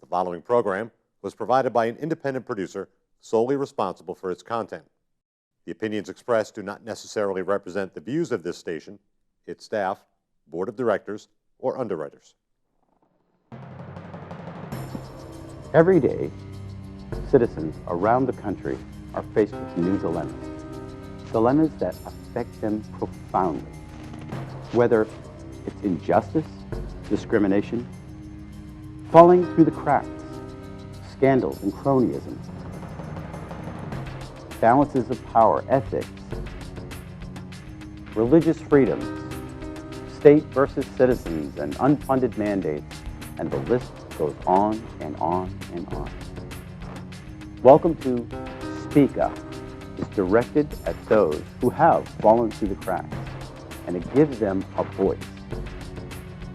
The following program was provided by an independent producer solely responsible for its content. The opinions expressed do not necessarily represent the views of this station, its staff, board of directors, or underwriters. Every day, citizens around the country are faced with new dilemmas that affect them profoundly. Whether it's injustice, discrimination, falling through the cracks, scandals and cronyism, balances of power, ethics, religious freedoms, state versus citizens, and unfunded mandates, and the list goes on and on and on. Welcome to Speak Up. It's directed at those who have fallen through the cracks, and it gives them a voice.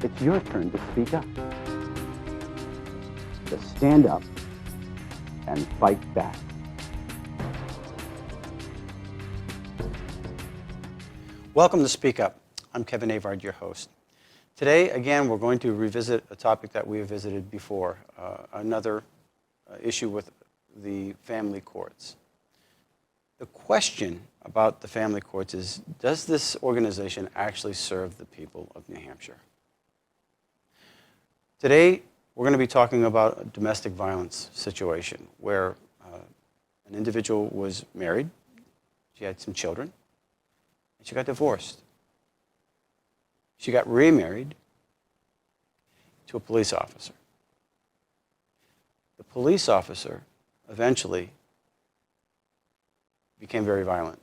It's your turn to speak up, to stand up and fight back. Welcome to Speak Up. I'm Kevin Avard, your host. Today, again, we're going to revisit a topic that we have visited before, another issue with the family courts. The question about the family courts is, does this organization actually serve the people of New Hampshire? Today, we're going to be talking about a domestic violence situation where an individual was married, she had some children, and she got divorced. She got remarried to a police officer. The police officer eventually became very violent,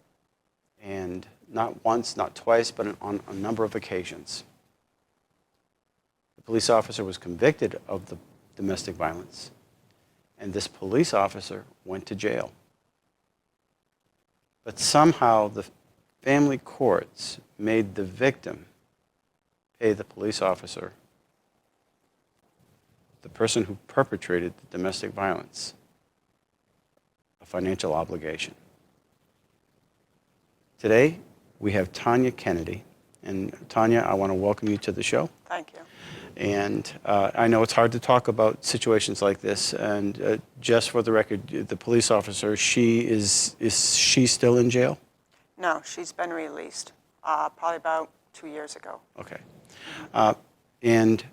and not once, not twice, but on a number of occasions. The police officer was convicted of the domestic violence, and this police officer went to jail. But somehow the family courts made the victim pay the police officer, the person who perpetrated the domestic violence, a financial obligation. Today, we have Tonia Kennedy. And Tonia, I want to welcome you to the show. Thank you. And I know it's hard to talk about situations like this. And just for the record, the police officer, is she still in jail? No, she's been released probably about 2 years ago. Okay. And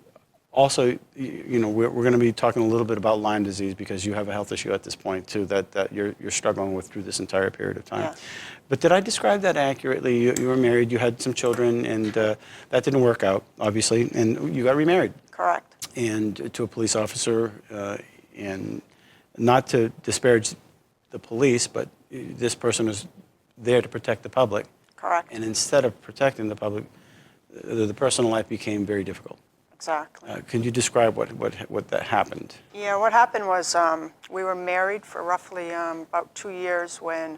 also, you know, we're going to be talking a little bit about Lyme disease because you have a health issue at this point too that you're struggling with through this entire period of time. Yeah. But did I describe that accurately? You were married, you had some children, and that didn't work out, obviously, and you got remarried. Correct. And to a police officer, and not to disparage the police, but this person is there to protect the public. Correct. And instead of protecting the public, the personal life became very difficult. Exactly. Can you describe what that happened? Yeah, what happened was we were married for roughly about 2 years when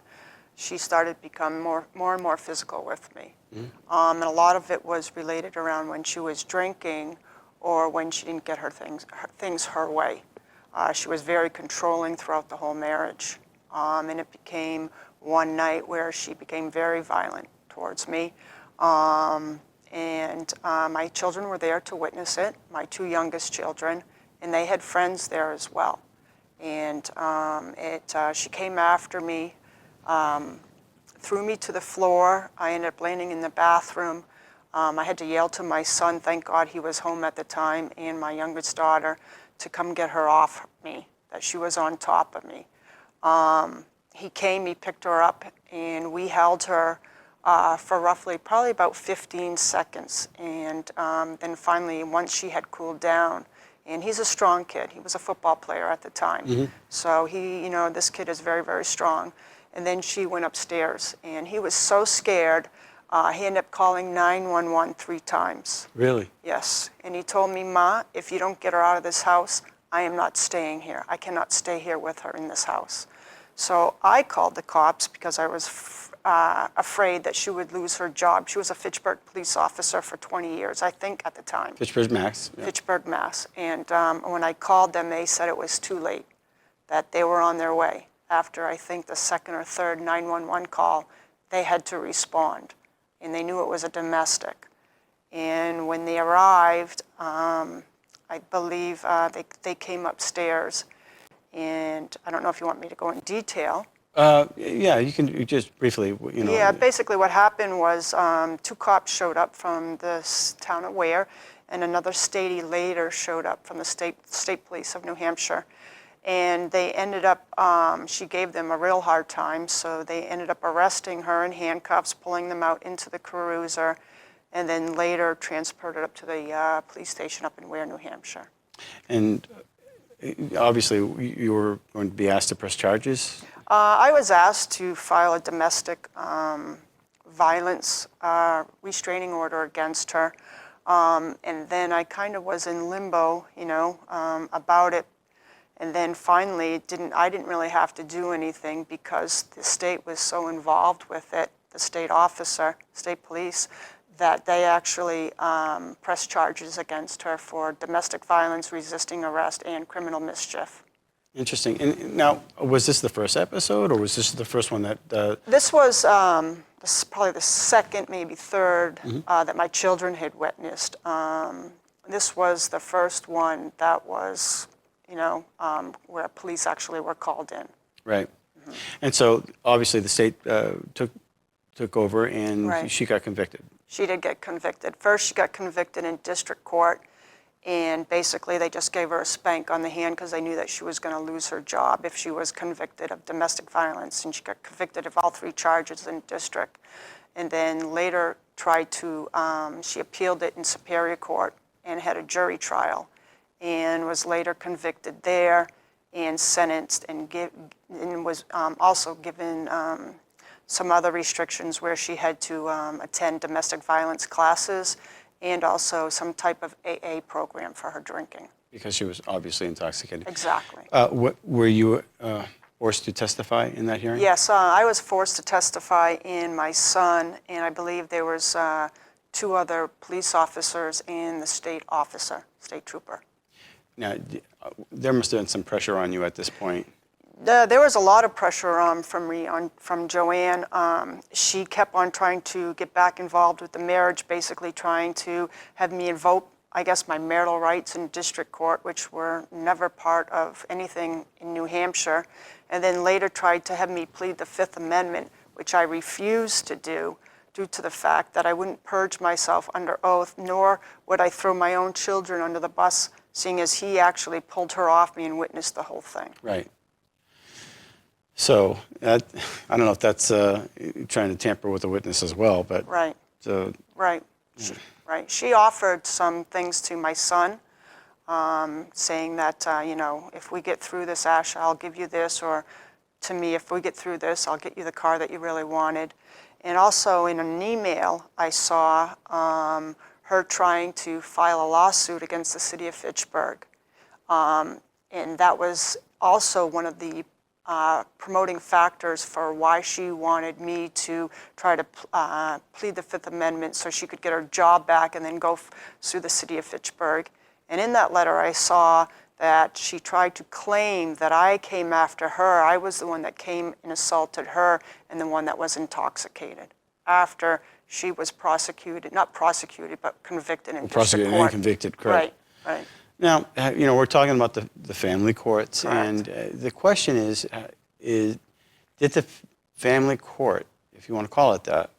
she started becoming more and more physical with me. Mm-hmm. And a lot of it was related around when she was drinking or when she didn't get her things her way. She was very controlling throughout the whole marriage. And it became one night where she became very violent towards me. And my children were there to witness it, my 2 youngest children, and they had friends there as well. And she came after me, threw me to the floor. I ended up landing in the bathroom. I had to yell to my son, thank God he was home at the time, and my youngest daughter to come get her off me, that she was on top of me. He came, he picked her up, and we held her for roughly probably about 15 seconds. And then finally, once she had cooled down, and he's a strong kid. He was a football player at the time. Mm-hmm. So this kid is very, very strong. And then she went upstairs, and he was so scared, he ended up calling 911 3 times. Really? Yes. And he told me, Ma, if you don't get her out of this house, I am not staying here. I cannot stay here with her in this house. So I called the cops because I was afraid that she would lose her job. She was a Fitchburg police officer for 20 years, I think, at the time. Fitchburg, Mass. Yeah. Fitchburg, Mass. And when I called them, they said it was too late, that they were on their way. After, I think, the second or third 911 call, they had to respond. And they knew it was a domestic. And when they arrived, I believe they came upstairs, and I don't know if you want me to go in detail. Yeah, you can just briefly, Yeah, basically what happened was 2 cops showed up from the town of Ware, and another statey later showed up from the state police of New Hampshire. And they ended up, she gave them a real hard time, so they ended up arresting her in handcuffs, pulling them out into the cruiser, and then later transported up to the police station up in Ware, New Hampshire. And obviously, you were going to be asked to press charges? I was asked to file a domestic violence restraining order against her, and then I kind of was in limbo, about it. And then finally, I didn't really have to do anything because the state was so involved with it, the state officer, state police, that they actually pressed charges against her for domestic violence, resisting arrest, and criminal mischief. Interesting. And now, was this the first episode, or was this the first one that... This was probably the second, maybe third, that my children had witnessed. This was the first one that was, where police actually were called in. Right. And so, obviously, the state took over, and Right. she got convicted. She did get convicted. First, she got convicted in district court, and basically they just gave her a spank on the hand because they knew that she was going to lose her job if she was convicted of domestic violence, and she got convicted of all 3 charges in district. And then later tried to, she appealed it in Superior Court and had a jury trial, and was later convicted there and sentenced, and was also given some other restrictions where she had to attend domestic violence classes and also some type of AA program for her drinking. Because she was obviously intoxicated. Exactly. Were you forced to testify in that hearing? Yes, I was forced to testify in my son, and I believe there was 2 other police officers and the state trooper. Now, there must have been some pressure on you at this point. There was a lot of pressure from Joanne. She kept on trying to get back involved with the marriage, basically trying to have me invoke, I guess, my marital rights in district court, which were never part of anything in New Hampshire, and then later tried to have me plead the Fifth Amendment, which I refused to do due to the fact that I wouldn't purge myself under oath, nor would I throw my own children under the bus, seeing as he actually pulled her off me and witnessed the whole thing. Right. So, I don't know if that's trying to tamper with the witness as well, but... Right. So, right. Right. She offered some things to my son, saying that, if we get through this, Ash, I'll give you this, or to me, if we get through this, I'll get you the car that you really wanted. And also in an email, I saw her trying to file a lawsuit against the city of Fitchburg. And that was also one of the promoting factors for why she wanted me to try to plead the Fifth Amendment so she could get her job back and then go sue the city of Fitchburg. And in that letter, I saw that she tried to claim that I came after her. I was the one that came and assaulted her and the one that was intoxicated after she was prosecuted, not prosecuted, but convicted in district prosecuted court. and convicted, correct. Right. Now, we're talking about the family courts, Correct. and the question is, did the family court, if you want to call it that,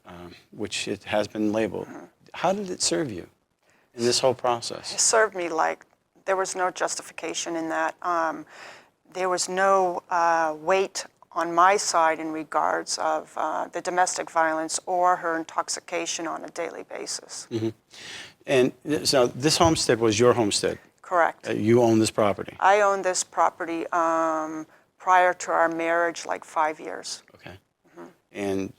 which it has been labeled, how did it serve you in this whole process? It served me like there was no justification in that. There was no weight on my side in regards of the domestic violence or her intoxication on a daily basis. Mm-hmm. And so this homestead was your homestead? Correct. You own this property? I owned this property prior to our marriage, like 5 years. Okay. Mm-hmm. And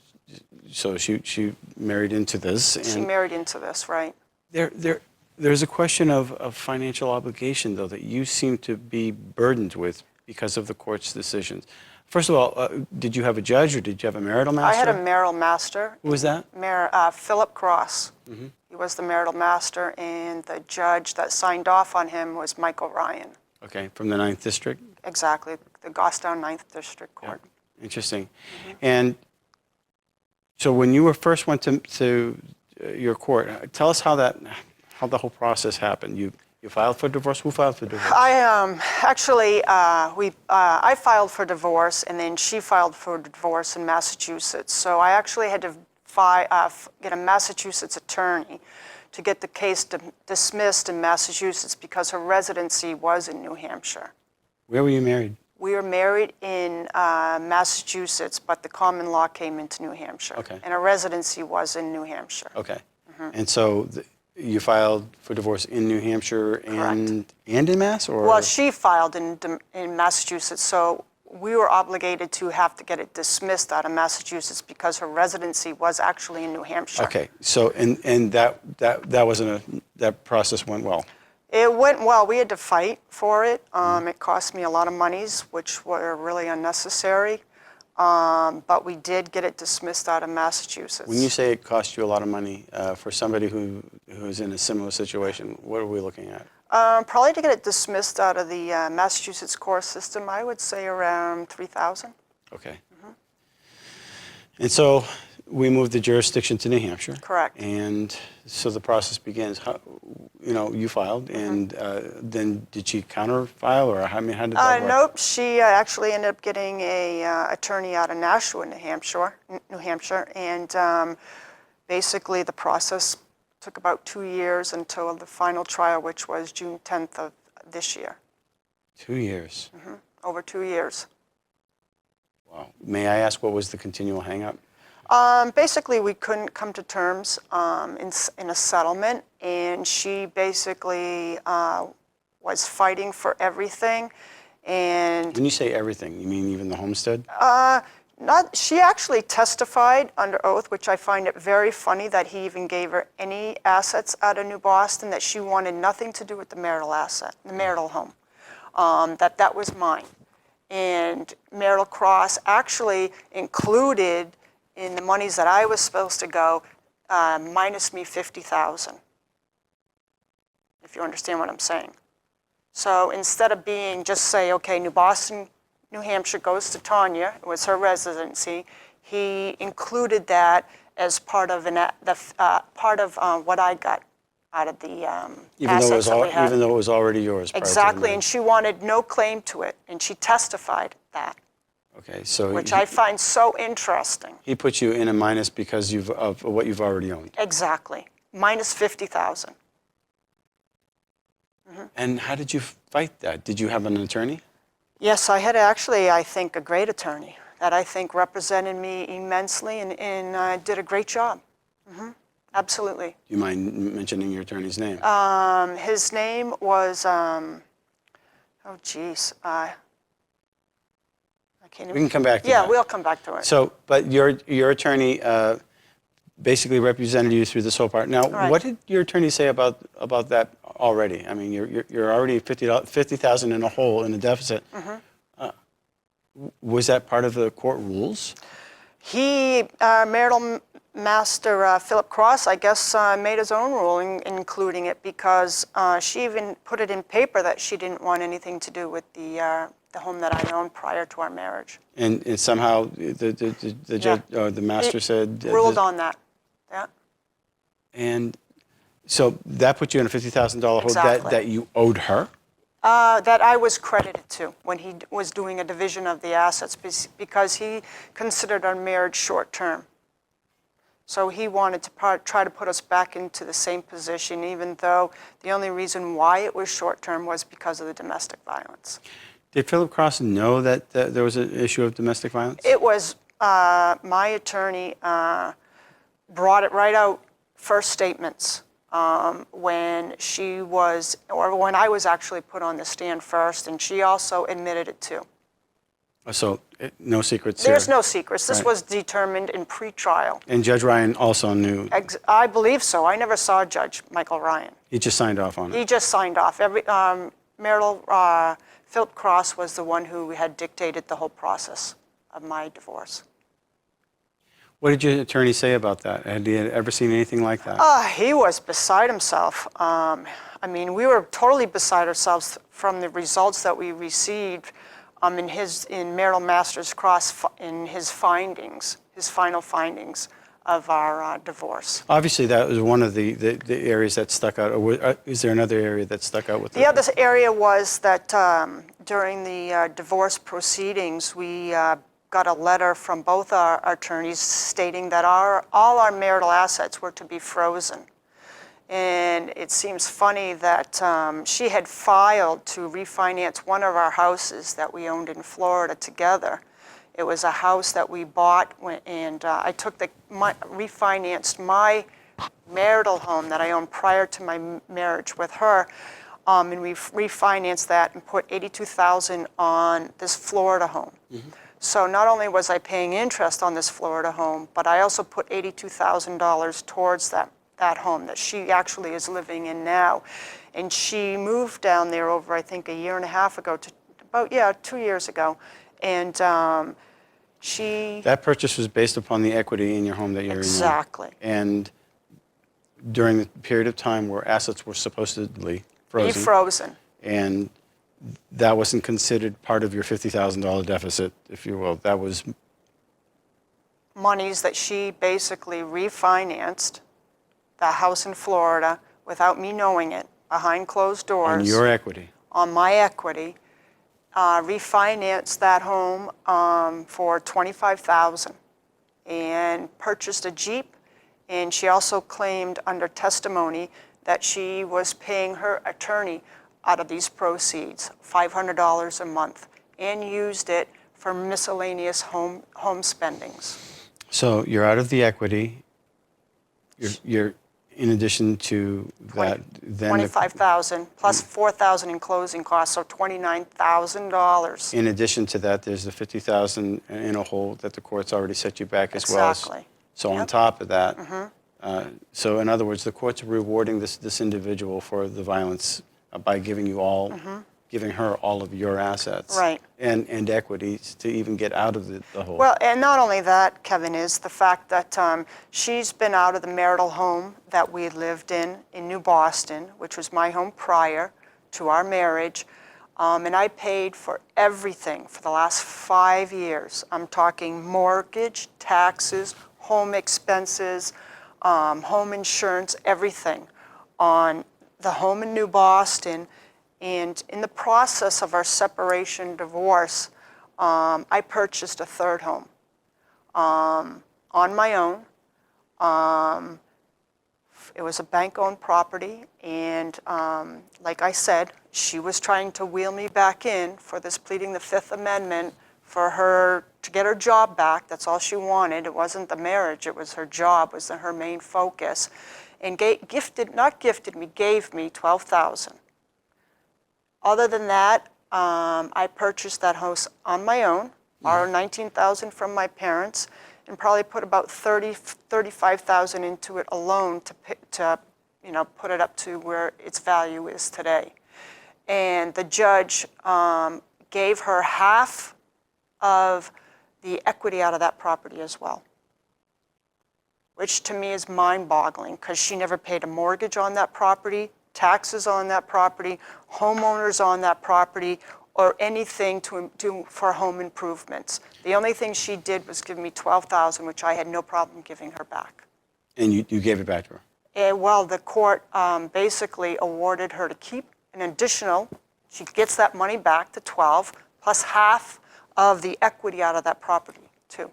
so she married into this? And she married into this, right. There's a question of financial obligation, though, that you seem to be burdened with because of the court's decisions. First of all, did you have a judge or did you have a marital master? I had a marital master. Who was that? Philip Cross. Mm-hmm. He was the marital master, and the judge that signed off on him was Michael Ryan. Okay, from the 9th District? Exactly, the Goffstown 9th District Court. Yeah. Interesting. Mm-hmm. And so when you first went to your court, tell us how the whole process happened. You filed for divorce? Who filed for divorce? I filed for divorce, and then she filed for divorce in Massachusetts. So I actually had to get a Massachusetts attorney to get the case dismissed in Massachusetts because her residency was in New Hampshire. Where were you married? We were married in Massachusetts, but the common law came into New Hampshire. Okay. And her residency was in New Hampshire. Okay. And so you filed for divorce in New Hampshire and in Mass? Or? Well, she filed in Massachusetts, so we were obligated to have to get it dismissed out of Massachusetts because her residency was actually in New Hampshire. Okay. So and that wasn't that process went well. It went well. We had to fight for it. It cost me a lot of monies, which were really unnecessary. But we did get it dismissed out of Massachusetts. When you say it cost you a lot of money, for somebody who's in a similar situation, what are we looking at? Probably to get it dismissed out of the Massachusetts court system, I would say around $3,000. Okay. And so we moved the jurisdiction to New Hampshire. Correct. And so the process begins. How, you filed, and then did she counter-file, or how did that work? Nope. She actually ended up getting a attorney out of Nashua, New Hampshire, and basically the process took about 2 years until the final trial, which was June 10th of this year. 2 years. Over 2 years. Wow. May I ask what was the continual hang-up? Basically, we couldn't come to terms in a settlement, and she basically was fighting for everything. And When you say everything, you mean even the homestead? she actually testified under oath, which I find it very funny that he even gave her any assets out of New Boston, that she wanted nothing to do with the marital home, that was mine. And marital cross actually included in the monies that I was supposed to go, minus me $50,000, if you understand what I'm saying. So instead of being just say, okay, New Boston, New Hampshire goes to Tonia, it was her residency, he included that as part of what I got out of the assets that we had. Even though it was already yours. prior to the Exactly, marriage. and she wanted no claim to it, and she testified that. Okay, so Which I find so interesting. he put you in a minus because of what you've already owned. Exactly. Minus 50,000. And how did you fight that? Did you have an attorney? Yes, I had actually, I think, a great attorney that I think represented me immensely and did a great job. Absolutely. Do you mind mentioning your attorney's name? His name was, I can't even. We can come back to Yeah, that. we'll come back to it. So, but your attorney basically represented you through this whole part. Now, Right. what did your attorney say about that already? I mean, you're already $50,000 in a hole in a deficit. Was that part of the court rules? He, marital master Philip Cross, I guess, made his own ruling, including it, because she even put it in paper that she didn't want anything to do with the home that I owned prior to our marriage. And somehow the judge or the master said Ruled on that. Yeah. And so that put you in a $50,000 hole Exactly. that you owed her? That I was credited to when he was doing a division of the assets because he considered our marriage short term. So he wanted to try to put us back into the same position, even though the only reason why it was short term was because of the domestic violence. Did Philip Cross know that there was an issue of domestic violence? It was my attorney brought it right out, first statements, when I was actually put on the stand first, and she also admitted it too. So no secrets There's here. no secrets. This Right. was determined in pre-trial. And Judge Ryan also knew. I believe so. I never saw Judge Michael Ryan. He just signed off on it. He just signed off. Philip Cross was the one who had dictated the whole process of my divorce. What did your attorney say about that? Had he ever seen anything like that? He was beside himself. I mean, we were totally beside ourselves from the results that we received in marital master's cross in his findings, his final findings. of our divorce. Obviously, that was one of the areas that stuck out. Or is there another area that stuck out with The other area was that during the divorce proceedings, we got a letter from both our attorneys stating that all our marital assets were to be frozen. And it seems funny that she had filed to refinance one of our houses that we owned in Florida together. It was a house that we bought, and I refinanced my marital home that I owned prior to my marriage with her, and we refinanced that and put $82,000 on this Florida home. Mm-hmm. So not only was I paying interest on this Florida home, but I also put $82,000 towards that home that she actually is living in now. And she moved down there over, I think, a year and a half ago, 2 years ago. And That purchase was based upon the equity in your home that you're in now. Exactly. And during the period of time where assets were supposedly frozen. Be frozen. And that wasn't considered part of your $50,000 deficit, if you will. That was monies that she basically refinanced the house in Florida without me knowing it, behind closed doors. on your equity. On my equity. Refinanced that home for $25,000 and purchased a Jeep. And she also claimed under testimony that she was paying her attorney out of these proceeds, $500 a month, and used it for miscellaneous home spendings. So you're out of the equity. You're in addition to that, then $25,000 plus $4,000 in closing costs, so $29,000. in addition to that, there's the $50,000 in a hole that the court's already set you back as well. Exactly. So on Yep. top of that, so in other words, the court's rewarding this individual for the violence by giving giving her all of your assets, Right. and equities to even get out of the hole. Well, and not only that, Kevin, is the fact that she's been out of the marital home that we lived in New Boston, which was my home prior to our marriage, and I paid for everything for the last 5 years. I'm talking mortgage, taxes, home expenses, home insurance, everything on the home in New Boston. And in the process of our separation divorce, I purchased a third home on my own. It was a bank-owned property, and like I said, she was trying to wheel me back in for this pleading the Fifth Amendment for her to get her job back. That's all she wanted. It wasn't the marriage, it was her job, was her main focus. And gave me $12,000. Other than that, I purchased that house on my own, borrowed $19,000 from my parents, and probably put about $35,000 into it alone to put it up to where its value is today. And the judge gave her half of the equity out of that property as well, which to me is mind-boggling because she never paid a mortgage on that property, taxes on that property, homeowners on that property, or anything to do for home improvements. The only thing she did was give me $12,000, which I had no problem giving her back. And you gave it back to her? Well, the court basically awarded her to keep an additional, she gets that money back to 12, plus half of the equity out of that property, too.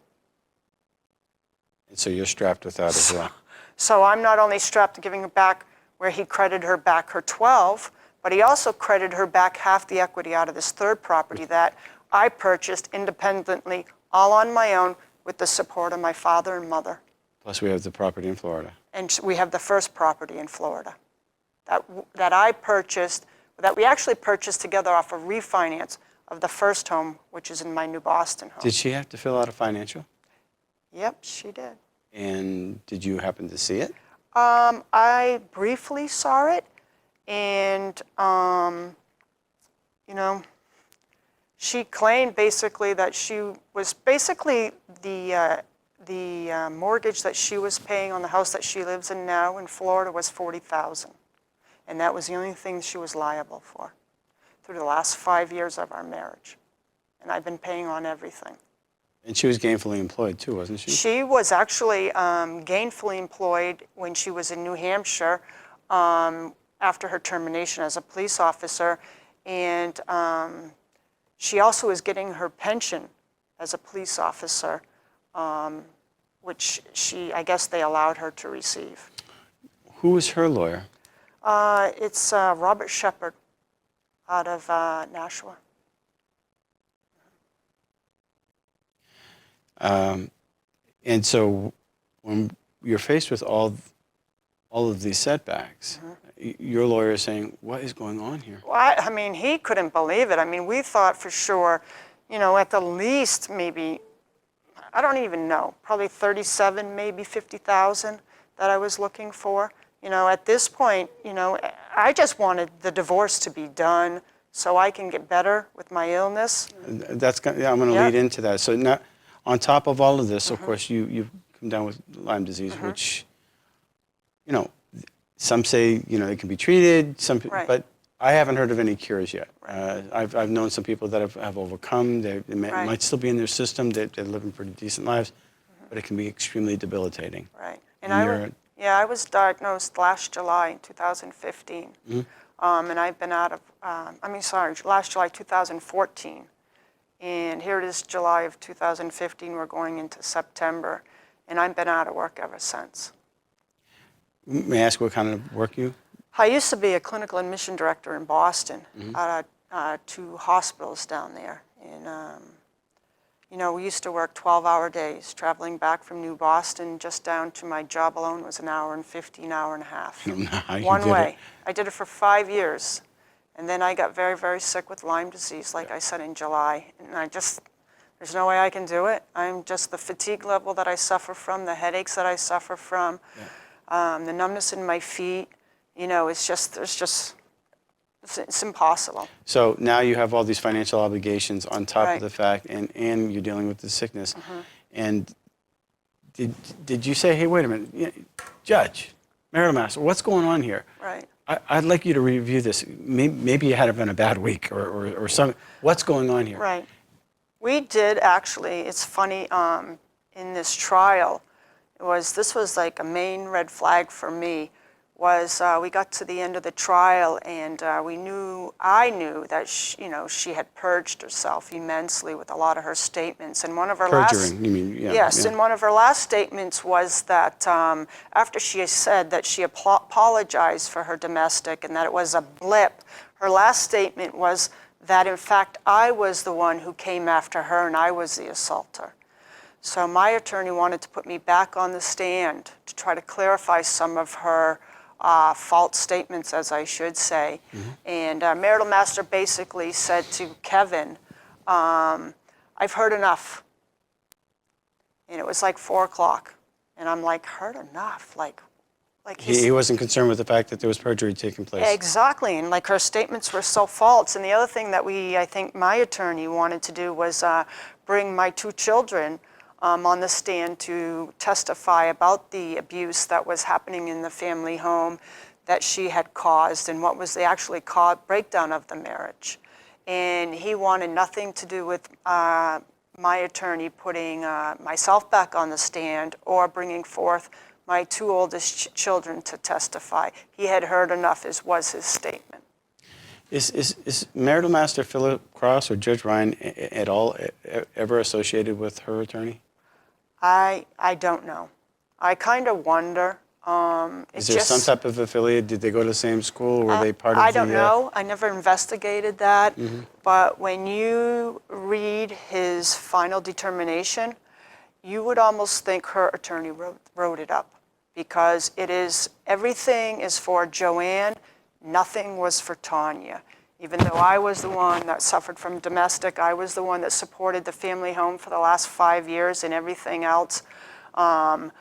And so you're strapped with that as well. So I'm not only strapped to giving her back where he credited her back her 12, but he also credited her back half the equity out of this third property that I purchased independently, all on my own, with the support of my father and mother. Plus we have the property in Florida. And we have the first property in Florida that I purchased, that we actually purchased together off a refinance of the first home, which is in my New Boston home. Did she have to fill out a financial? Yep, she did. And did you happen to see it? I briefly saw it, and she claimed basically that she was basically the mortgage that she was paying on the house that she lives in now in Florida was $40,000, and that was the only thing she was liable for through the last 5 years of our marriage, and I've been paying on everything. And she was gainfully employed too, wasn't she? She was actually gainfully employed when she was in New Hampshire after her termination as a police officer, and she also was getting her pension as a police officer, which I guess they allowed her to receive. Who was her lawyer? It's Robert Shepard out of Nashua. And so when you're faced with all of these setbacks, your lawyer is saying, what is going on here? Well, I mean, he couldn't believe it. I mean, we thought for sure, at the least maybe, I don't even know, probably 37, maybe 50,000 that I was looking for. At this point, I just wanted the divorce to be done so I can get better with my illness. I'm going to lead into that. So now, on top of all of this, of course, you've come down with Lyme disease, which, some say, it can be treated, but I haven't heard of any cures yet. I've known some people that have overcome. They might still be in their system. They're living pretty decent lives, but it can be extremely debilitating. Right. And I was diagnosed last July in 2015. And I've been out of, last July 2014. And here it is July of 2015. We're going into September. And I've been out of work ever since. May I ask what kind of work you? I used to be a clinical admission director in Boston at 2 hospitals down there. And, we used to work 12-hour days, traveling back from New Boston just down to my job alone was an hour and 50, an hour and a half. One way. I did it for 5 years. And then I got very, very sick with Lyme disease, like I said, in July. And there's no way I can do it. I'm just the fatigue level that I suffer from, the headaches that I suffer from, the numbness in my feet. It's impossible. So now you have all these financial obligations on top of the fact, and you're dealing with the sickness. And did you say, hey, wait a minute, Judge, Marital Master, what's going on here? Right. I'd like you to review this. Maybe you had been a bad week or something. What's going on here? Right. We did actually, it's funny, in this trial, this was like a main red flag for me, was we got to the end of the trial and I knew that she had purged herself immensely with a lot of her statements. And one of her Perjuring, you mean? Yeah, yes, and one of her last statements was that after she said that she apologized for her domestic and that it was a blip, her last statement was that in fact I was the one who came after her and I was the assaulter. So my attorney wanted to put me back on the stand to try to clarify some of her false statements, as I should say. And Marital Master basically said to Kevin, I've heard enough. And it was like 4 o'clock. And I'm like, heard enough? Like he wasn't concerned with the fact that there was perjury taking place. Exactly, and like her statements were so false. And the other thing that I think my attorney wanted to do was bring my 2 children on the stand to testify about the abuse that was happening in the family home that she had caused and what was the actually breakdown of the marriage. And he wanted nothing to do with my attorney putting myself back on the stand or bringing forth my 2 oldest children to testify. He had heard enough, was his statement. Is Marital Master Philip Cross or Judge Ryan at all ever associated with her attorney? I don't know. I kind of wonder. Is there some type of affiliate? Did they go to the same school? Were they part of I don't know. I never investigated that. But when you read his final determination, you would almost think her attorney wrote it up, because everything is for Joanne, nothing was for Tonia. Even though I was the one that suffered from domestic, I was the one that supported the family home for the last 5 years and everything else. I'm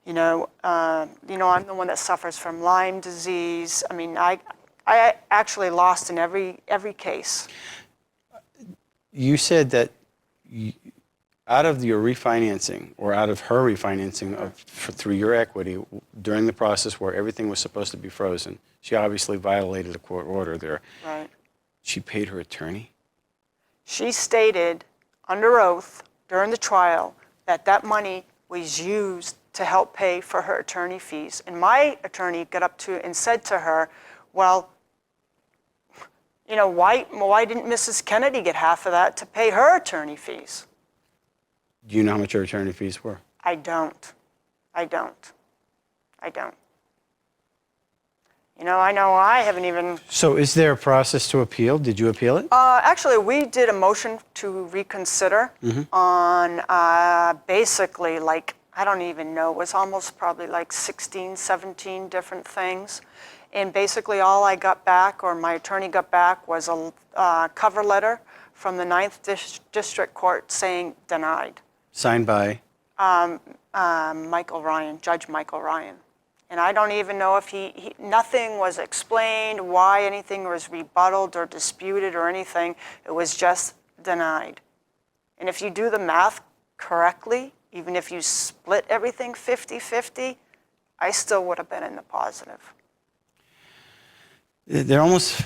the one that suffers from Lyme disease. I mean, I actually lost in every case. You said that out of your refinancing, or out of her refinancing through your equity during the process where everything was supposed to be frozen, she obviously violated a court order there. Right. She paid her attorney? She stated under oath during the trial that that money was used to help pay for her attorney fees. And my attorney got up to and said to her, well, you know, why didn't Mrs. Kennedy get half of that to pay her attorney fees? Do you know how much her attorney fees were? I don't. You know I haven't even... So is there a process to appeal? Did you appeal it? Actually, we did a motion to reconsider on basically, like, I don't even know, it was almost probably like 16, 17 different things. And basically all I got back, or my attorney got back, was a cover letter from the 9th District Court saying denied. Signed by? Michael Ryan, Judge Michael Ryan. And I don't even know if nothing was explained, why anything was rebutted or disputed or anything. It was just denied. And if you do the math correctly, even if you split everything 50-50, I still would have been in the positive. They're almost,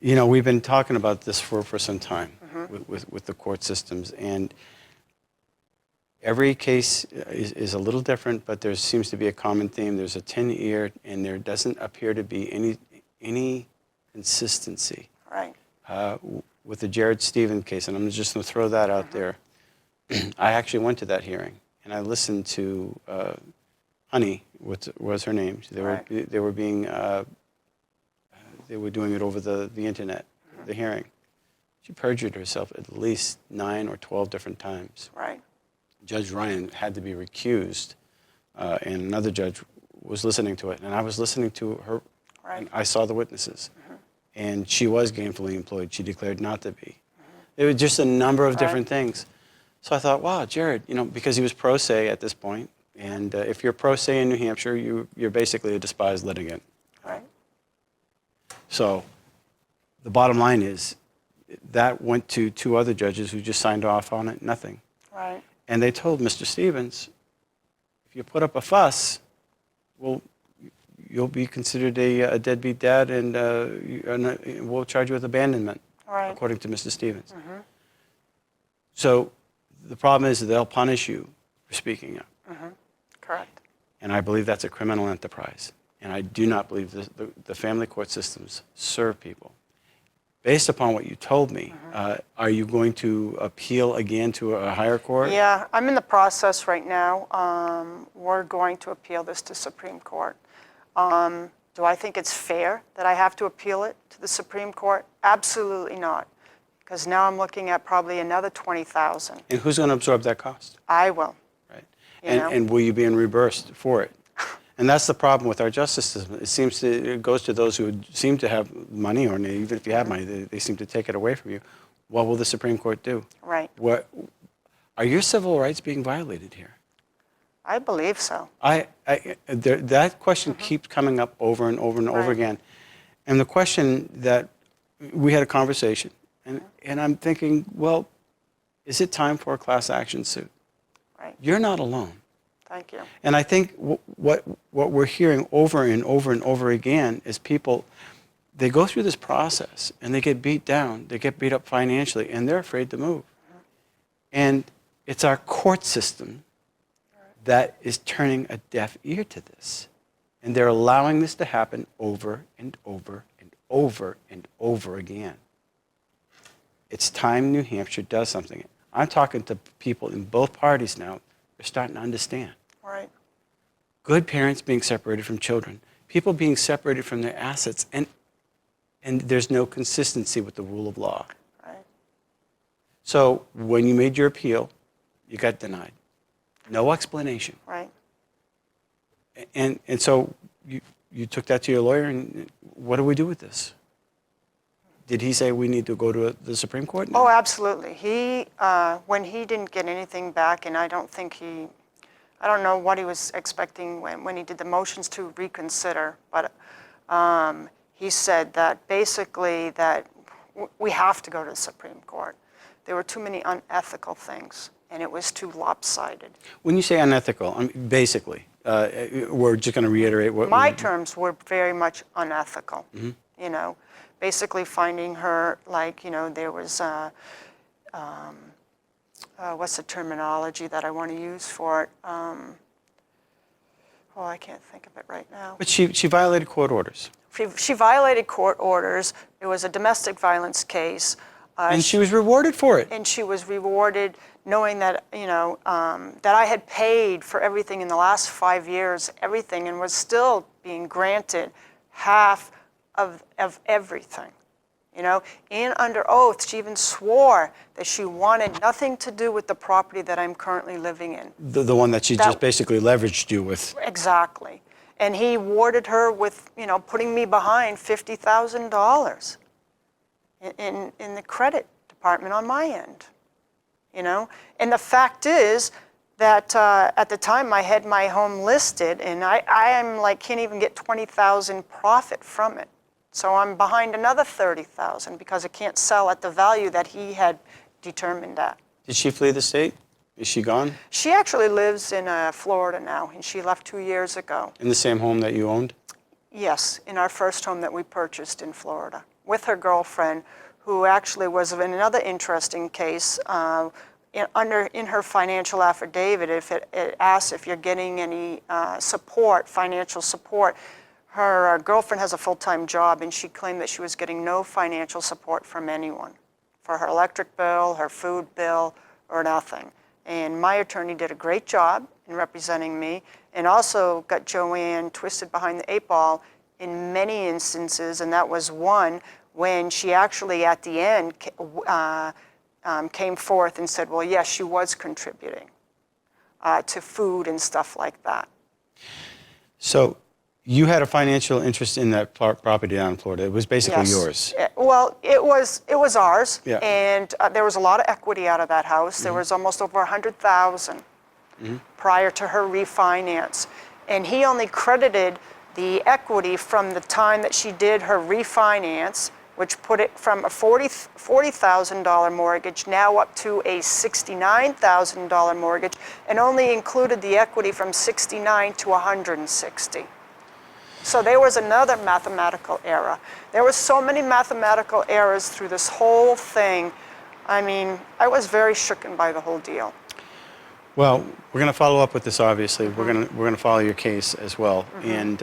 you know, we've been talking about this for some time with the court systems, and every case is a little different, but there seems to be a common theme. There's a 10-year, and there doesn't appear to be any consistency. Right. With the Jared Stevens case, and I'm just going to throw that out there. I actually went to that hearing, and I listened to Honey, what was her name? They were being they were doing it over the internet, the hearing. She perjured herself at least 9 or 12 different times. Right. Judge Ryan had to be recused, and another judge was listening to it, and I was listening to her, and I saw the witnesses, and she was gainfully employed. She declared not to be. It was just a number of different things. So I thought, wow, Jared, you know, because he was pro se at this point, and if you're pro se in New Hampshire, you're basically a despised litigant. Right. So the bottom line is that went to 2 other judges who just signed off on it, nothing. Right. And they told Mr. Stevens, if you put up a fuss, well, you'll be considered a deadbeat dad, and we'll charge you with abandonment, according to Mr. Stevens. So the problem is that they'll punish you for speaking up. Correct. And I believe that's a criminal enterprise. And I do not believe the family court systems serve people. Based upon what you told me, are you going to appeal again to a higher court? Yeah, I'm in the process right now. We're going to appeal this to Supreme Court. Do I think it's fair that I have to appeal it to the Supreme Court? Absolutely not, because now I'm looking at probably another $20,000. And who's going to absorb that cost? I will. Right. You know? And will you be reimbursed for it? And that's the problem with our justice system. It goes to those who seem to have money, or even if you have money, they seem to take it away from you. What will the Supreme Court do? Right. Are your civil rights being violated here? I believe so. That question keeps coming up over and over and over again. And the question that we had a conversation, and I'm thinking, well, is it time for a class action suit? Right. You're not alone. Thank you. And I think what we're hearing over and over and over again is people, they go through this process and they get beat down, they get beat up financially, and they're afraid to move. And it's our court system that is turning a deaf ear to this. And they're allowing this to happen over and over and over and over again. It's time New Hampshire does something. I'm talking to people in both parties now. They're starting to understand. Right. Good parents being separated from children, people being separated from their assets, and there's no consistency with the rule of law. Right. So when you made your appeal, you got denied. No explanation. Right. And so you took that to your lawyer, and what do we do with this? Did he say we need to go to the Supreme Court now? Oh, absolutely. When he didn't get anything back, and I don't know what he was expecting when he did the motions to reconsider, but he said that basically that we have to go to the Supreme Court. There were too many unethical things, and it was too lopsided. When you say unethical, I mean, basically, we're just going to reiterate what... My terms were very much unethical, you know. Basically finding her, like, you know, there was what's the terminology that I want to use for it? I can't think of it right now. But she violated court orders. She violated court orders. It was a domestic violence case. And she was rewarded for it. And she was rewarded knowing that, that I had paid for everything in the last 5 years, everything, and was still being granted half of everything. And under oath, she even swore that she wanted nothing to do with the property that I'm currently living in. The one that she just basically leveraged you with. Exactly. And he awarded her with, putting me behind $50,000 in the credit department on my end. And the fact is that at the time I had my home listed, and I am can't even get $20,000 profit from it. So I'm behind another $30,000 because it can't sell at the value that he had determined at. Did she flee the state? Is she gone? She actually lives in Florida now, and she left 2 years ago. In the same home that you owned? Yes, in our first home that we purchased in Florida, with her girlfriend, who actually was in another interesting case. In her financial affidavit, if it asks if you're getting any support, financial support, her girlfriend has a full-time job, and she claimed that she was getting no financial support from anyone for her electric bill, her food bill, or nothing. And my attorney did a great job in representing me, and also got Joanne twisted behind the 8 ball in many instances, and that was one when she actually at the end came forth and said, well, yes, she was contributing to food and stuff like that. So you had a financial interest in that property down in Florida. It was basically yours. Well, it was ours, Yeah. and there was a lot of equity out of that house. There was almost over $100,000 prior to her refinance, and he only credited the equity from the time that she did her refinance, which put it from a $40,000 mortgage now up to a $69,000 mortgage, and only included the equity from $69,000 to $160,000. So there was another mathematical error. There were so many mathematical errors through this whole thing. I mean, I was very shooken by the whole deal. Well, we're going to follow up with this, obviously. We're going to follow your case as well. And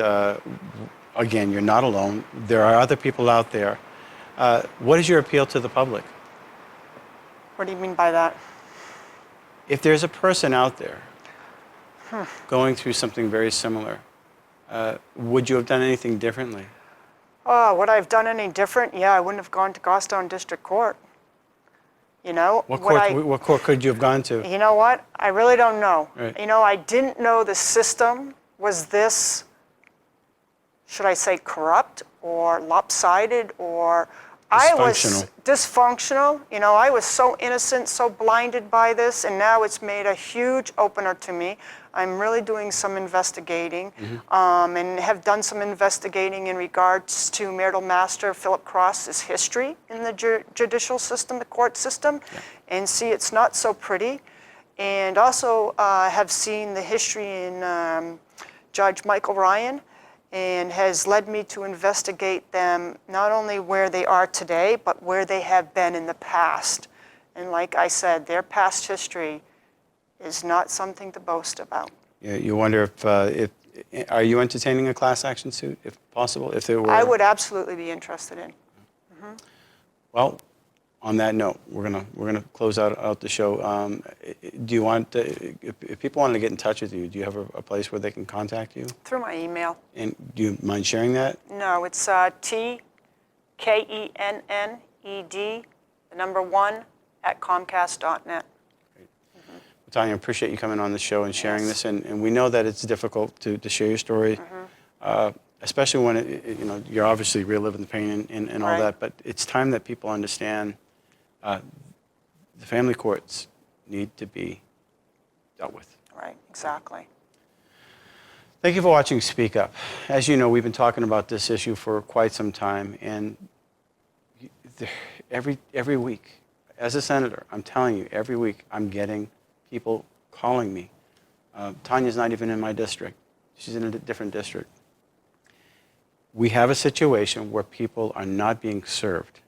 again, you're not alone. There are other people out there. What is your appeal to the public? What do you mean by that? If there's a person out there going through something very similar, would you have done anything differently? Oh, would I have done any different? Yeah, I wouldn't have gone to Goffstown District Court. What court could you have gone to? You know what? I really don't know. Right. I didn't know the system was this, should I say, corrupt or lopsided, or I was dysfunctional. I was so innocent, so blinded by this, and now it's made a huge opener to me. I'm really doing some investigating, and have done some investigating in regards to marital master Philip Cross's history in the judicial system, the court system, and see it's not so pretty. And also have seen the history in Judge Michael Ryan, and has led me to investigate them not only where they are today, but where they have been in the past. And like I said, their past history is not something to boast about. Yeah, you wonder if are you entertaining a class action suit, if possible, if there were? I would absolutely be interested in. Well, on that note, we're gonna close out the show. Do you want if people wanted to get in touch with you, do you have a place where they can contact you? Through my email. And do you mind sharing that? No, it's TKENNED1@comcast.net. Tonia, I appreciate you coming on the show and sharing this, and we know that it's difficult to share your story, especially when you're obviously reliving the pain and all that. But it's time that people understand the family courts need to be dealt with. Right, exactly. Thank you for watching Speak Up. As you know, we've been talking about this issue for quite some time, and every week, as a senator, I'm telling you, every week I'm getting people calling me. Tonia's not even in my district. She's in a different district. We have a situation where people are not being served.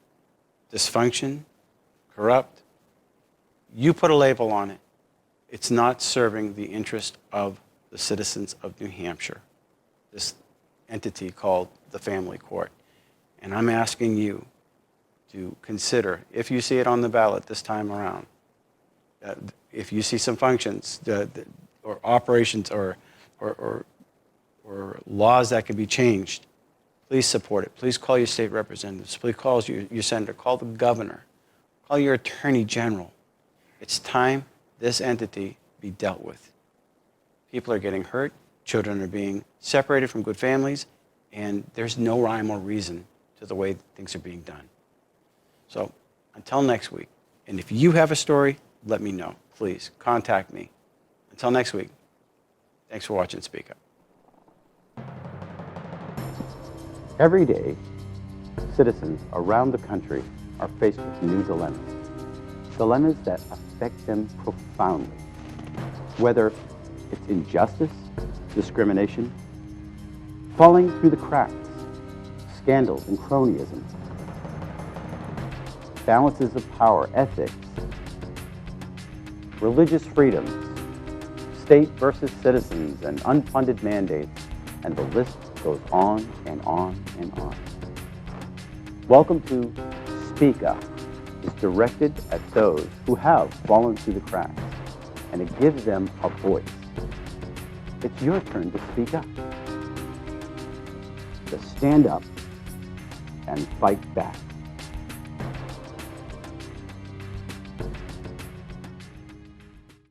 Dysfunction, corrupt, You put a label on it. It's not serving the interest of the citizens of New Hampshire, this entity called the family court. And I'm asking you to consider, if you see it on the ballot this time around, if you see some functions or operations or laws that can be changed, please support it. Please call your state representatives. Please call your senator. Call the governor. Call your attorney general. It's time this entity be dealt with. People are getting hurt. Children are being separated from good families. And there's no rhyme or reason to the way things are being done. So until next week, and if you have a story, let me know. Please contact me. Until next week, thanks for watching Speak Up. Every day, citizens around the country are faced with new dilemmas. Dilemmas that affect them profoundly. Whether it's injustice, discrimination, falling through the cracks, scandals and cronyism, balances of power, ethics, religious freedoms, state versus citizens, and unfunded mandates, and the list goes on and on and on. Welcome to Speak Up. It's directed at those who have fallen through the cracks, and it gives them a voice. It's your turn to speak up, to stand up and fight back.